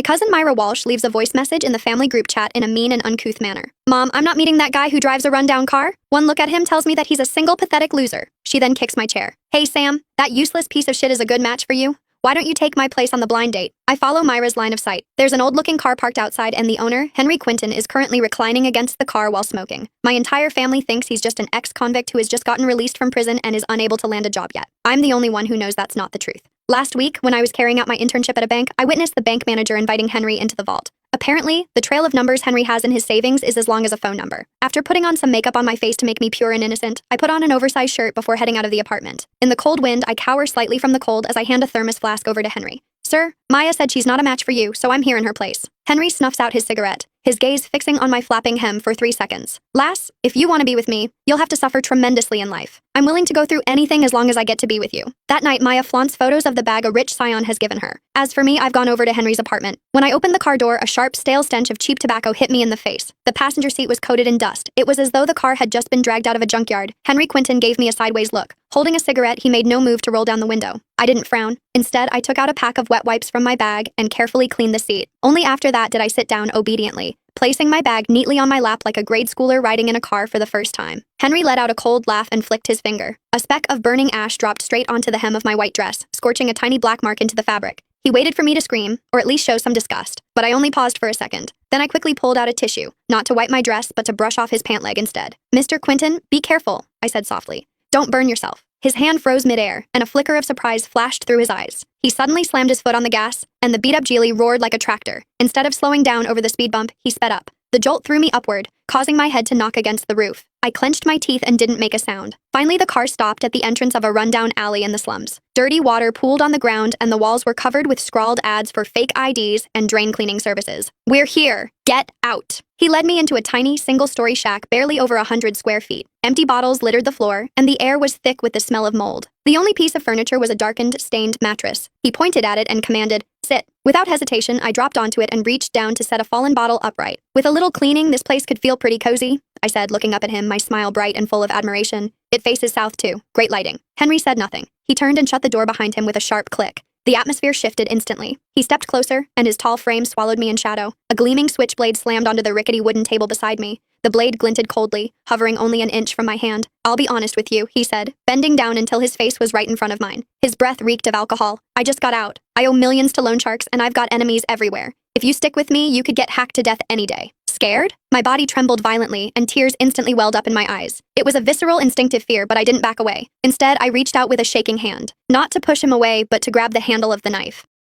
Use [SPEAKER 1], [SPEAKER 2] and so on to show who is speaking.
[SPEAKER 1] My cousin Myra Walsh leaves a voice message in the family group chat in a mean and uncouth manner. Mom, I'm not meeting that guy who drives a rundown car. One look at him tells me that he's a single pathetic loser. She then kicks my chair. Hey Sam, that useless piece of shit is a good match for you. Why don't you take my place on the blind date? I follow Myra's line of sight. There's an old-looking car parked outside and the owner, Henry Quinton, is currently reclining against the car while smoking. My entire family thinks he's just an ex-convict who has just gotten released from prison and is unable to land a job yet. I'm the only one who knows that's not the truth. Last week, when I was carrying out my internship at a bank, I witnessed the bank manager inviting Henry into the vault. Apparently, the trail of numbers Henry has in his savings is as long as a phone number. After putting on some makeup on my face to make me pure and innocent, I put on an oversized shirt before heading out of the apartment. In the cold wind, I cower slightly from the cold as I hand a thermos flask over to Henry. Sir, Maya said she's not a match for you, so I'm here in her place. Henry snuffs out his cigarette, his gaze fixing on my flapping hem for 3 seconds. Lass, if you want to be with me, you'll have to suffer tremendously in life. I'm willing to go through anything as long as I get to be with you. That night, Maya flaunts photos of the bag a rich scion has given her. As for me, I've gone over to Henry's apartment. When I opened the car door, a sharp, stale stench of cheap tobacco hit me in the face. The passenger seat was coated in dust. It was as though the car had just been dragged out of a junkyard. Henry Quinton gave me a sideways look. Holding a cigarette, he made no move to roll down the window. I didn't frown. Instead, I took out a pack of wet wipes from my bag and carefully cleaned the seat. Only after that did I sit down obediently, placing my bag neatly on my lap like a grade schooler riding in a car for the first time. Henry let out a cold laugh and flicked his finger. A speck of burning ash dropped straight onto the hem of my white dress, scorching a tiny black mark into the fabric. He waited for me to scream, or at least show some disgust, but I only paused for a second. Then I quickly pulled out a tissue, not to wipe my dress, but to brush off his pant leg instead. Mr. Quinton, be careful, I said softly. Don't burn yourself. His hand froze midair, and a flicker of surprise flashed through his eyes. He suddenly slammed his foot on the gas, and the beat-up Geely roared like a tractor. Instead of slowing down over the speed bump, he sped up. The jolt threw me upward, causing my head to knock against the roof. I clenched my teeth and didn't make a sound. Finally, the car stopped at the entrance of a rundown alley in the slums. Dirty water pooled on the ground, and the walls were covered with scrawled ads for fake IDs and drain cleaning services. We're here. Get out. He led me into a tiny, single-story shack barely over 100 square feet. Empty bottles littered the floor, and the air was thick with the smell of mold. The only piece of furniture was a darkened, stained mattress. He pointed at it and commanded, "Sit." Without hesitation, I dropped onto it and reached down to set a fallen bottle upright. With a little cleaning, this place could feel pretty cozy, I said, looking up at him, my smile bright and full of admiration. It faces south, too. Great lighting. Henry said nothing. He turned and shut the door behind him with a sharp click. The atmosphere shifted instantly. He stepped closer, and his tall frame swallowed me in shadow. A gleaming switchblade slammed onto the rickety wooden table beside me. The blade glinted coldly, hovering only an inch from my hand. "I'll be honest with you," he said, bending down until his face was right in front of mine. His breath reeked of alcohol. "I just got out. I owe millions to loan sharks, and I've got enemies everywhere. If you stick with me, you could get hacked to death any day." Scared? My body trembled violently, and tears instantly welled up in my eyes. It was a visceral, instinctive fear, but I didn't back away. Instead, I reached out with a shaking hand. Not to push him away, but to grab the handle of the knife.